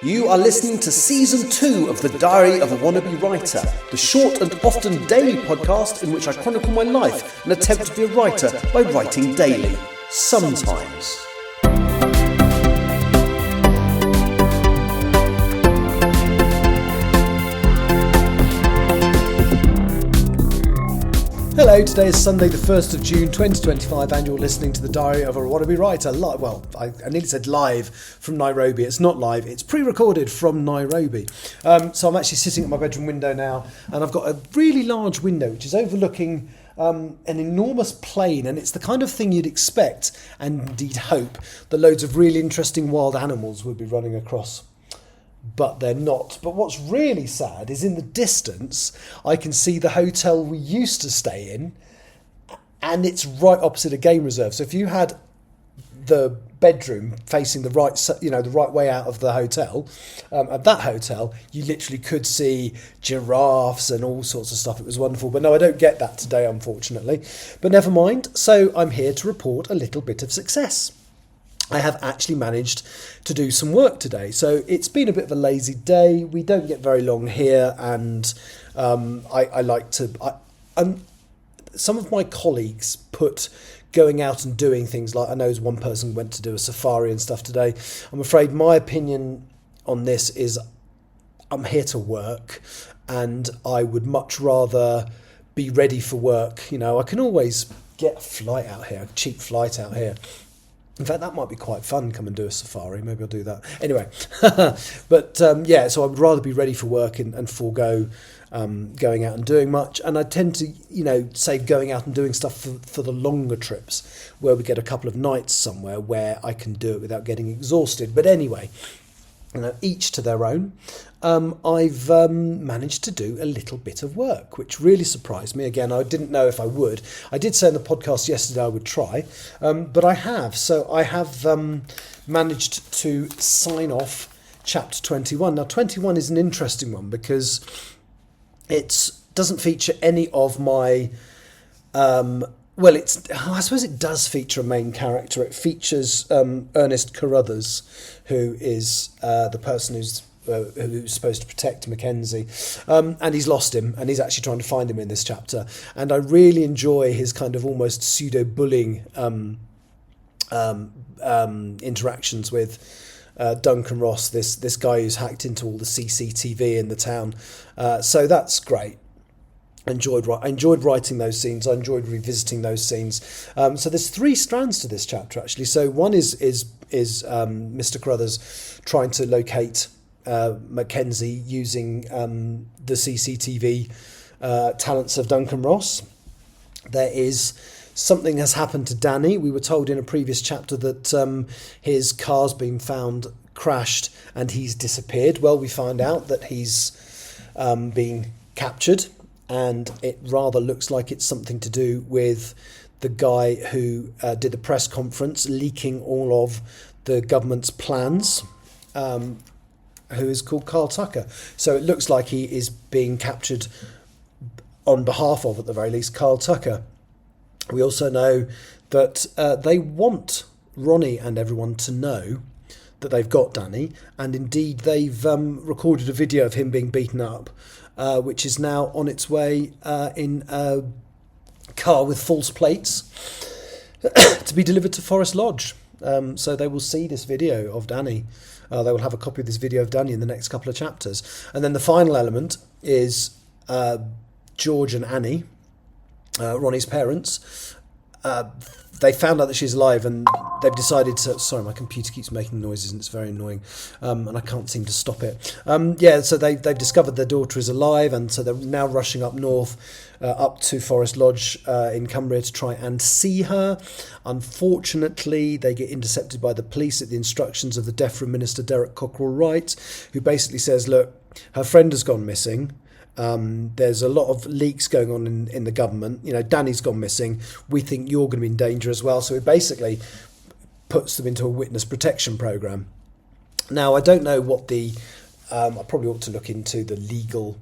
You are listening to Season 2 of The Diary of a Wannabe Writer, the short and often daily podcast in which I chronicle my life and attempt to be a writer by writing daily. Sometimes. Hello, today is Sunday the 1st of June 2025 and you're listening to The Diary of a Wannabe Writer. I nearly said live from Nairobi. It's not live, it's pre-recorded from Nairobi. So I'm actually sitting at my bedroom window now and I've got a really large window which is overlooking an enormous plain, and it's the kind of thing you'd expect and indeed hope that loads of really interesting wild animals would be running across. But they're not. But what's really sad is in the distance, I can see the hotel we used to stay in, and it's right opposite a game reserve. So if you had the bedroom facing the right way out of the hotel, at that hotel, you literally could see giraffes and all sorts of stuff. It was wonderful. But no, I don't get that today, unfortunately. But never mind. So I'm here to report a little bit of success. I have actually managed to do some work today. So it's been a bit of a lazy day. We don't get very long here, and I like to... some of my colleagues put going out and doing things, like I know one person went to do a safari and stuff today. I'm afraid my opinion on this is I'm here to work, and I would much rather be ready for work. You know, I can always get a flight out here, a cheap flight out here. In fact, that might be quite fun, come and do a safari. Maybe I'll do that. Anyway, but so I would rather be ready for work and forego going out and doing much. And I tend to, save going out and doing stuff for the longer trips where we get a couple of nights somewhere where I can do it without getting exhausted. But anyway, each to their own. I've managed to do a little bit of work, which really surprised me. Again, I didn't know if I would. I did say in the podcast yesterday I would try, but I have. So I have managed to sign off chapter 21. Now, 21 is an interesting one because it doesn't feature any of my... I suppose it does feature a main character. It features Ernest Carruthers, who is the person who's supposed to protect Mackenzie, and he's lost him, and he's actually trying to find him in this chapter. And I really enjoy his kind of almost pseudo-bullying interactions with Duncan Ross, this guy who's hacked into all the CCTV in the town. So that's great. I enjoyed writing those scenes. I enjoyed revisiting those scenes. So there's three strands to this chapter, actually. So one is Mr. Carruthers trying to locate Mackenzie using the CCTV talents of Duncan Ross. There is something has happened to Danny. We were told in a previous chapter that his car's been found crashed and he's disappeared. Well, we find out that he's being captured. And it rather looks like it's something to do with the guy who did the press conference leaking all of the government's plans, who is called Carl Tucker. So it looks like he is being captured on behalf of, at the very least, Carl Tucker. We also know that they want Ronnie and everyone to know that they've got Danny, and indeed they've recorded a video of him being beaten up, which is now on its way in a car with false plates to be delivered to Forest Lodge. So they will see this video of Danny. They will have a copy of this video of Danny in the next couple of chapters. And then the final element is George and Annie, Ronnie's parents. They found out that she's alive and they've decided to... Sorry, my computer keeps making noises and it's very annoying, and I can't seem to stop it. So they've discovered their daughter is alive, and so they're now rushing up north, up to Forest Lodge in Cumbria to try and see her. Unfortunately, they get intercepted by the police at the instructions of the DEFRA Minister Derek Cockrell-Wright, who basically says, look, her friend has gone missing. There's a lot of leaks going on in the government. Danny's gone missing. We think you're going to be in danger as well. So it basically puts them into a witness protection program. Now, I don't know what I probably ought to look into the legal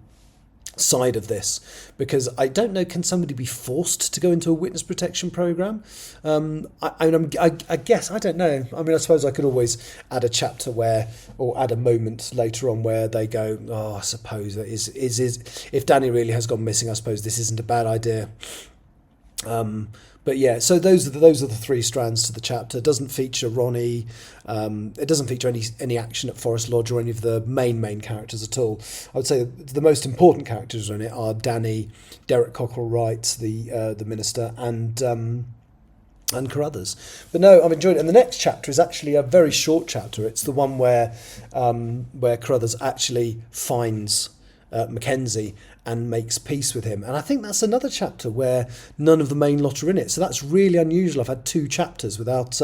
side of this, because I don't know, can somebody be forced to go into a witness protection program? I guess, I don't know. I mean, I suppose I could always add a chapter or add a moment later on where they go, I suppose that is if Danny really has gone missing, I suppose this isn't a bad idea. But yeah, so those are the three strands to the chapter. It doesn't feature Ronnie. It doesn't feature any action at Forest Lodge or any of the main characters at all. I would say the most important characters in it are Danny, Derek Cockrell-Wright, the minister, and Carruthers. But no, I've enjoyed it. And the next chapter is actually a very short chapter. It's the one where Carruthers actually finds Mackenzie and makes peace with him. And I think that's another chapter where none of the main lot are in it. So that's really unusual. I've had two chapters without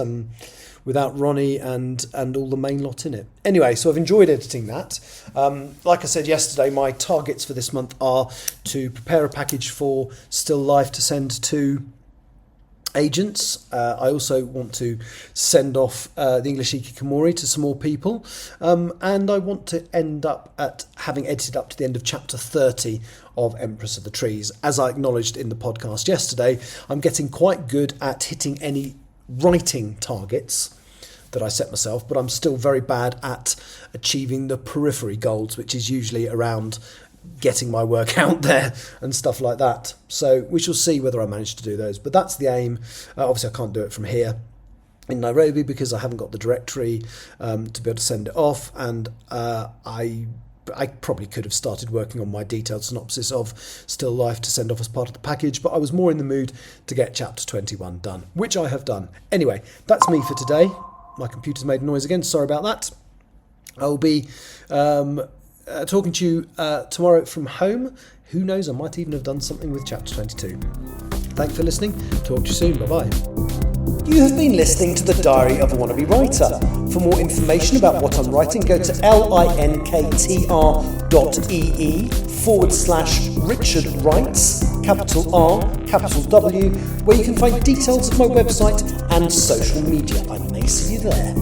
Ronnie and all the main lot in it. Anyway, so I've enjoyed editing that. Like I said yesterday, my targets for this month are to prepare a package for Still Life to send to agents. I also want to send off the English Hikikomori to some more people, and I want to end up at having edited up to the end of chapter 30 of Empress of the Trees. As I acknowledged in the podcast yesterday, I'm getting quite good at hitting any writing targets that I set myself, but I'm still very bad at achieving the periphery goals, which is usually around getting my work out there and stuff like that. So we shall see whether I manage to do those, but that's the aim. Obviously I can't do it from here in Nairobi because I haven't got the directory to be able to send it off, and I probably could have started working on my detailed synopsis of Still Life to send off as part of the package, but I was more in the mood to get chapter 21 done, which I have done. Anyway, that's me for today. My computer's made a noise again, sorry about that. I'll be talking to you tomorrow from home. Who knows, I might even have done something with chapter 22. Thanks for listening. Talk to you soon. Bye-bye. You have been listening to The Diary of a Wannabe Writer. For more information about what I'm writing, go to linktr.ee/Richard Writes, capital R, capital W, where you can find details of my website and social media. I may see you there.